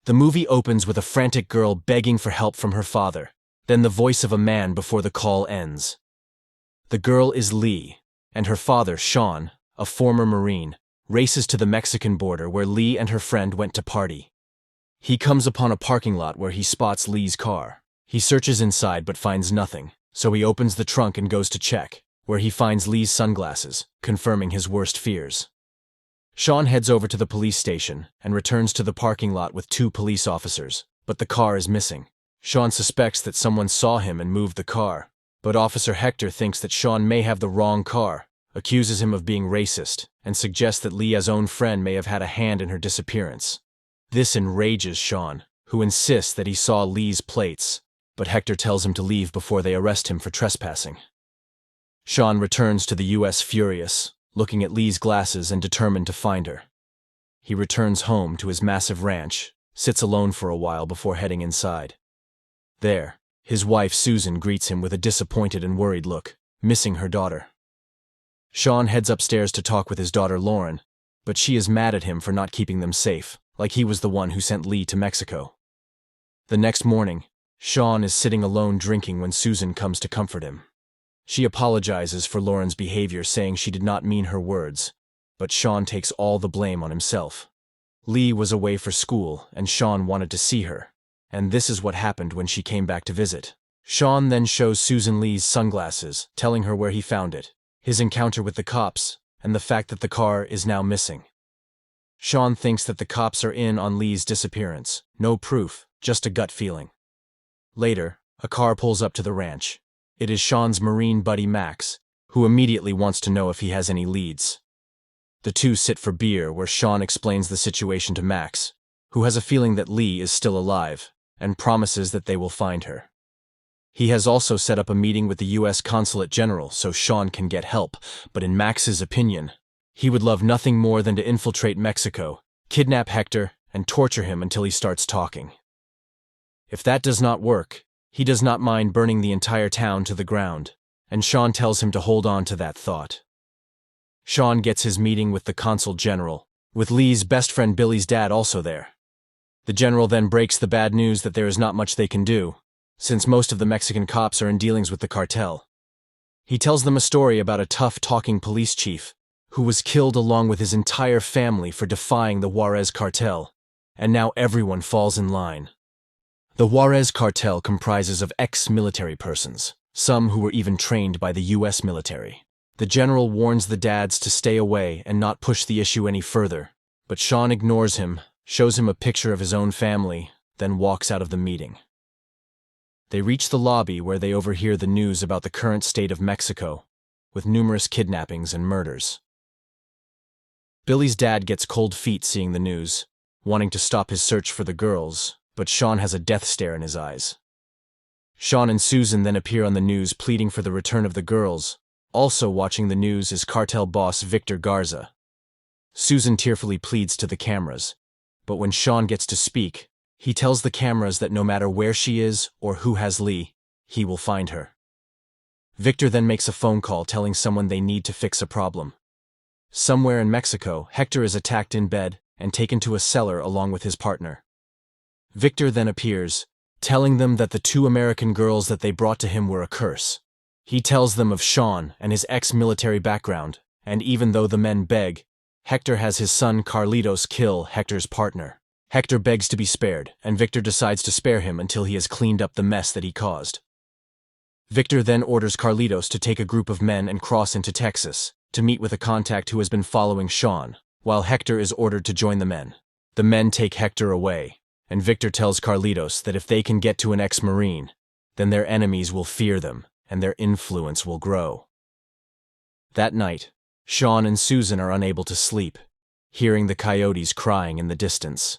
The movie opens with a frantic girl begging for help from her father, then the voice of a man before the call ends. The girl is Lee, and her father, Sean, a former Marine, races to the Mexican border where Lee and her friend went to party. He comes upon a parking lot where he spots Lee's car. He searches inside but finds nothing, so he opens the trunk and goes to check, where he finds Lee's sunglasses, confirming his worst fears. Sean heads over to the police station and returns to the parking lot with 2 police officers, but the car is missing. Sean suspects that someone saw him and moved the car, but Officer Hector thinks that Sean may have the wrong car, accuses him of being racist, and suggests that Leah's own friend may have had a hand in her disappearance. This enrages Sean, who insists that he saw Lee's plates, but Hector tells him to leave before they arrest him for trespassing. Sean returns to the U.S. furious, looking at Lee's glasses and determined to find her. He returns home to his massive ranch, sits alone for a while before heading inside. There, his wife Susan greets him with a disappointed and worried look, missing her daughter. Sean heads upstairs to talk with his daughter Lauren, but she is mad at him for not keeping them safe, like he was the one who sent Lee to Mexico. The next morning, Sean is sitting alone drinking when Susan comes to comfort him. She apologizes for Lauren's behavior, saying she did not mean her words, but Sean takes all the blame on himself. Lee was away for school, and Sean wanted to see her, and this is what happened when she came back to visit. Sean then shows Susan Lee's sunglasses, telling her where he found it, his encounter with the cops, and the fact that the car is now missing. Sean thinks that the cops are in on Lee's disappearance. No proof, just a gut feeling. Later, a car pulls up to the ranch. It is Sean's Marine buddy Max, who immediately wants to know if he has any leads. The 2 sit for beer where Sean explains the situation to Max, who has a feeling that Lee is still alive, and promises that they will find her. He has also set up a meeting with the U.S. Consulate General so Sean can get help, but in Max's opinion, he would love nothing more than to infiltrate Mexico, kidnap Hector, and torture him until he starts talking. If that does not work, he does not mind burning the entire town to the ground, and Sean tells him to hold on to that thought. Sean gets his meeting with the Consul General, with Lee's best friend Billy's dad also there. The general then breaks the bad news that there is not much they can do, since most of the Mexican cops are in dealings with the cartel. He tells them a story about a tough-talking police chief who was killed along with his entire family for defying the Juarez cartel, and now everyone falls in line. The Juarez cartel comprises of ex-military persons, some who were even trained by the U.S. military. The general warns the dads to stay away and not push the issue any further, but Sean ignores him, shows him a picture of his own family, then walks out of the meeting. They reach the lobby where they overhear the news about the current state of Mexico, with numerous kidnappings and murders. Billy's dad gets cold feet seeing the news, wanting to stop his search for the girls, but Sean has a death stare in his eyes. Sean and Susan then appear on the news pleading for the return of the girls. Also watching the news is cartel boss Victor Garza. Susan tearfully pleads to the cameras, but when Sean gets to speak, he tells the cameras that no matter where she is or who has Lee, he will find her. Victor then makes a phone call telling someone they need to fix a problem. Somewhere in Mexico, Hector is attacked in bed and taken to a cellar along with his partner. Victor then appears, telling them that the 2 American girls that they brought to him were a curse. He tells them of Sean and his ex-military background, and even though the men beg, Hector has his son Carlitos kill Hector's partner. Hector begs to be spared, and Victor decides to spare him until he has cleaned up the mess that he caused. Victor then orders Carlitos to take a group of men and cross into Texas, to meet with a contact who has been following Sean, while Hector is ordered to join the men. The men take Hector away, and Victor tells Carlitos that if they can get to an ex-Marine, then their enemies will fear them, and their influence will grow. That night, Sean and Susan are unable to sleep, hearing the coyotes crying in the distance.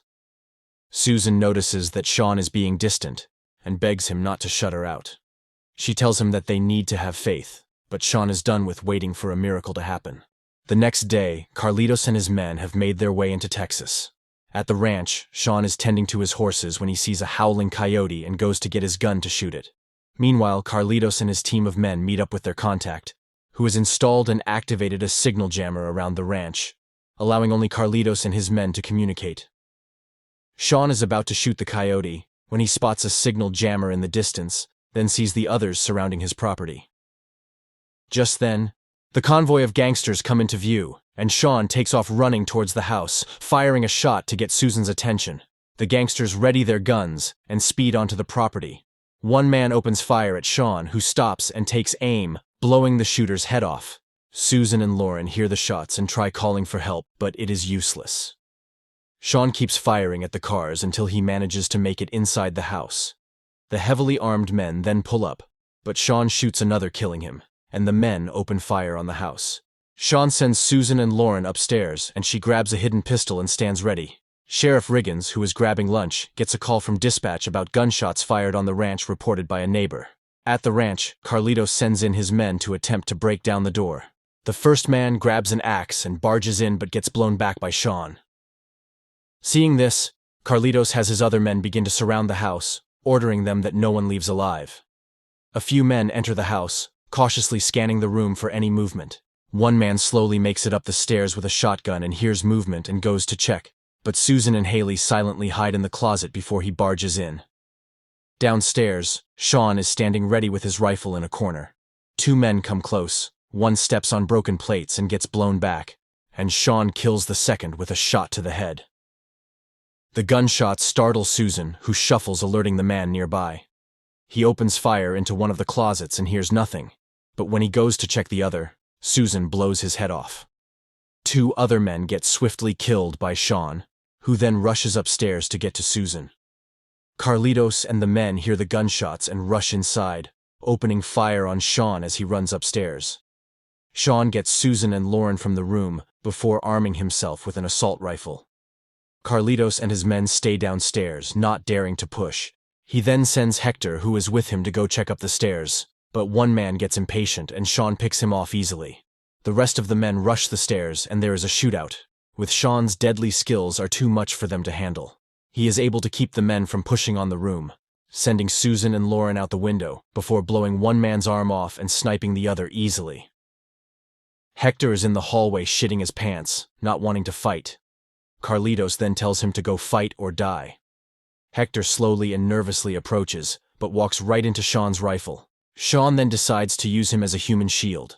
Susan notices that Sean is being distant, and begs him not to shut her out. She tells him that they need to have faith, but Sean is done with waiting for a miracle to happen. The next day, Carlitos and his men have made their way into Texas. At the ranch, Sean is tending to his horses when he sees a howling coyote and goes to get his gun to shoot it. Meanwhile, Carlitos and his team of men meet up with their contact, who has installed and activated a signal jammer around the ranch, allowing only Carlitos and his men to communicate. Sean is about to shoot the coyote when he spots a signal jammer in the distance, then sees the others surrounding his property. Just then, the convoy of gangsters come into view, and Sean takes off running towards the house, firing a shot to get Susan's attention. The gangsters ready their guns and speed onto the property. One man opens fire at Sean, who stops and takes aim, blowing the shooter's head off. Susan and Lauren hear the shots and try calling for help, but it is useless. Sean keeps firing at the cars until he manages to make it inside the house. The heavily armed men then pull up, but Sean shoots another, killing him, and the men open fire on the house. Sean sends Susan and Lauren upstairs, and she grabs a hidden pistol and stands ready. Sheriff Riggins, who is grabbing lunch, gets a call from dispatch about gunshots fired on the ranch reported by a neighbor. At the ranch, Carlitos sends in his men to attempt to break down the door. The first man grabs an axe and barges in but gets blown back by Sean. Seeing this, Carlitos has his other men begin to surround the house, ordering them that no one leaves alive. A few men enter the house, cautiously scanning the room for any movement. One man slowly makes it up the stairs with a shotgun and hears movement and goes to check, but Susan and Haley silently hide in the closet before he barges in. Downstairs, Sean is standing ready with his rifle in a corner. Two men come close, one steps on broken plates and gets blown back, and Sean kills the second with a shot to the head. The gunshots startle Susan, who shuffles, alerting the man nearby. He opens fire into one of the closets and hears nothing, but when he goes to check the other, Susan blows his head off. Two other men get swiftly killed by Sean, who then rushes upstairs to get to Susan. Carlitos and the men hear the gunshots and rush inside, opening fire on Sean as he runs upstairs. Sean gets Susan and Lauren from the room before arming himself with an assault rifle. Carlitos and his men stay downstairs, not daring to push. He then sends Hector, who is with him, to go check up the stairs, but one man gets impatient and Sean picks him off easily. The rest of the men rush the stairs and there is a shootout, with Sean's deadly skills are too much for them to handle. He is able to keep the men from pushing on the room, sending Susan and Lauren out the window before blowing one man's arm off and sniping the other easily. Hector is in the hallway shitting his pants, not wanting to fight. Carlitos then tells him to go fight or die. Hector slowly and nervously approaches, but walks right into Sean's rifle. Sean then decides to use him as a human shield.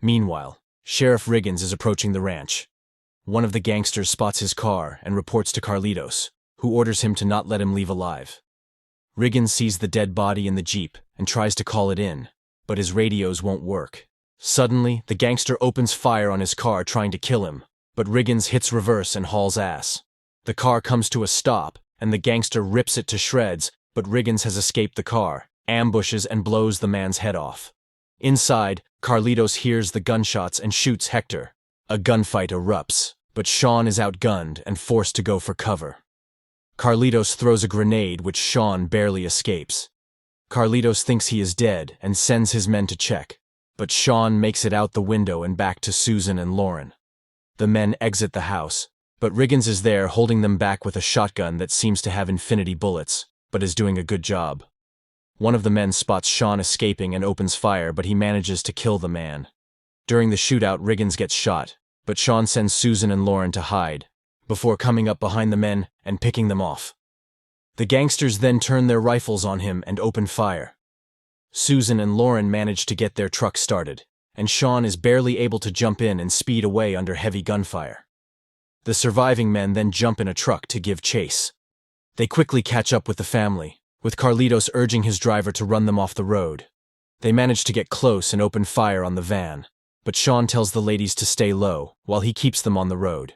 Meanwhile, Sheriff Riggins is approaching the ranch. One of the gangsters spots his car and reports to Carlitos, who orders him to not let him leave alive. Riggins sees the dead body in the Jeep and tries to call it in, but his radios won't work. Suddenly, the gangster opens fire on his car trying to kill him, but Riggins hits reverse and hauls ass. The car comes to a stop, and the gangster rips it to shreds, but Riggins has escaped the car, ambushes and blows the man's head off. Inside, Carlitos hears the gunshots and shoots Hector. A gunfight erupts, but Sean is outgunned and forced to go for cover. Carlitos throws a grenade which Sean barely escapes. Carlitos thinks he is dead and sends his men to check, but Sean makes it out the window and back to Susan and Lauren. The men exit the house, but Riggins is there holding them back with a shotgun that seems to have infinity bullets, but is doing a good job. One of the men spots Sean escaping and opens fire, but he manages to kill the man. During the shootout, Riggins gets shot, but Sean sends Susan and Lauren to hide, before coming up behind the men and picking them off. The gangsters then turn their rifles on him and open fire. Susan and Lauren manage to get their truck started, and Sean is barely able to jump in and speed away under heavy gunfire. The surviving men then jump in a truck to give chase. They quickly catch up with the family, with Carlitos urging his driver to run them off the road. They manage to get close and open fire on the van, but Sean tells the ladies to stay low while he keeps them on the road.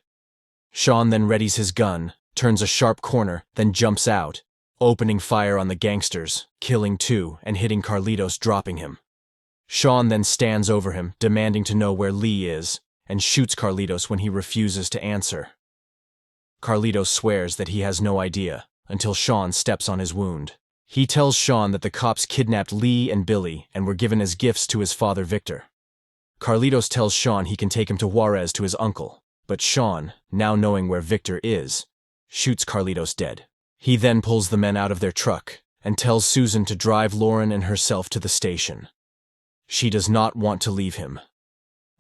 Sean then readies his gun, turns a sharp corner, then jumps out, opening fire on the gangsters, killing two and hitting Carlitos, dropping him. Sean then stands over him, demanding to know where Lee is, and shoots Carlitos when he refuses to answer. Carlitos swears that he has no idea, until Sean steps on his wound. He tells Sean that the cops kidnapped Lee and Billy and were given as gifts to his father Victor. Carlitos tells Sean he can take him to Juarez to his uncle, but Sean, now knowing where Victor is, shoots Carlitos dead. He then pulls the men out of their truck and tells Susan to drive Lauren and herself to the station. She does not want to leave him,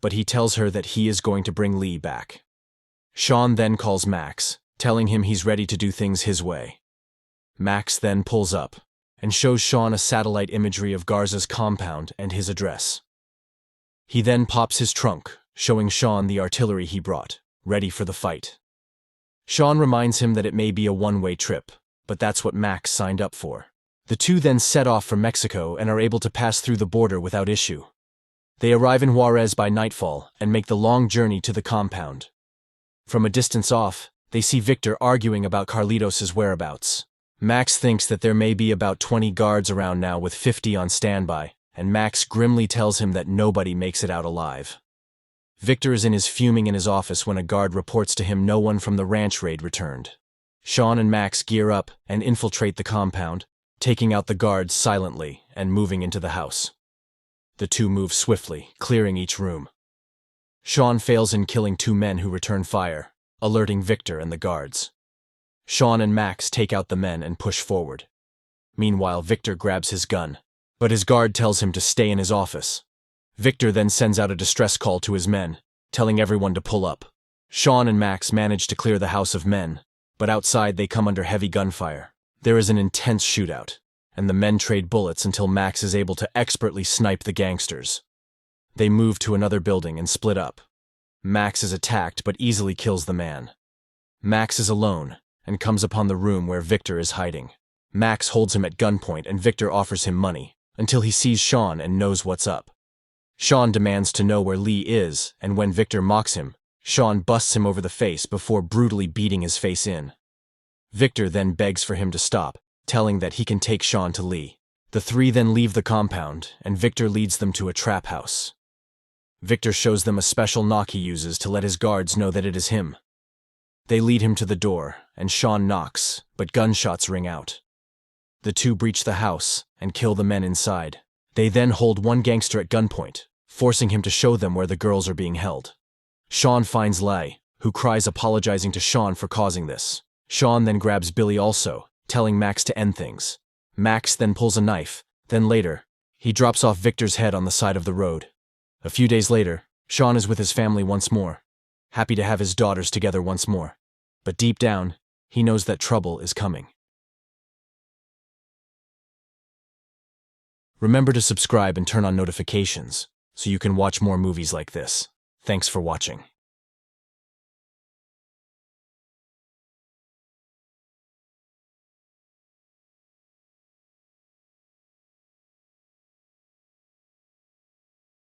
but he tells her that he is going to bring Lee back. Sean then calls Max, telling him he's ready to do things his way. Max then pulls up and shows Sean a satellite imagery of Garza's compound and his address. He then pops his trunk, showing Sean the artillery he brought, ready for the fight. Sean reminds him that it may be a one-way trip, but that's what Max signed up for. The two then set off for Mexico and are able to pass through the border without issue. They arrive in Juarez by nightfall and make the long journey to the compound. From a distance off, they see Victor arguing about Carlitos' whereabouts. Max thinks that there may be about 20 guards around now with 50 on standby, and Max grimly tells him that nobody makes it out alive. Victor is fuming in his office when a guard reports to him no one from the ranch raid returned. Sean and Max gear up and infiltrate the compound, taking out the guards silently and moving into the house. The two move swiftly, clearing each room. Sean fails in killing 2 men who return fire, alerting Victor and the guards. Sean and Max take out the men and push forward. Meanwhile, Victor grabs his gun, but his guard tells him to stay in his office. Victor then sends out a distress call to his men, telling everyone to pull up. Sean and Max manage to clear the house of men, but outside they come under heavy gunfire. There is an intense shootout, and the men trade bullets until Max is able to expertly snipe the gangsters. They move to another building and split up. Max is attacked but easily kills the man. Max is alone and comes upon the room where Victor is hiding. Max holds him at gunpoint and Victor offers him money until he sees Sean and knows what's up. Sean demands to know where Lee is, and when Victor mocks him, Sean busts him over the face before brutally beating his face in. Victor then begs for him to stop, telling that he can take Sean to Lee. The 3 then leave the compound, and Victor leads them to a trap house. Victor shows them a special knock he uses to let his guards know that it is him. They lead him to the door, and Sean knocks, but gunshots ring out. The 2 breach the house and kill the men inside. They then hold one gangster at gunpoint, forcing him to show them where the girls are being held. Sean finds Lai, who cries apologizing to Sean for causing this. Sean then grabs Billy also, telling Max to end things. Max then pulls a knife, then later, he drops off Victor's head on the side of the road. A few days later, Sean is with his family once more, happy to have his daughters together once more. But deep down, he knows that trouble is coming. Remember to subscribe and turn on notifications so you can watch more movies like this. Thanks for watching.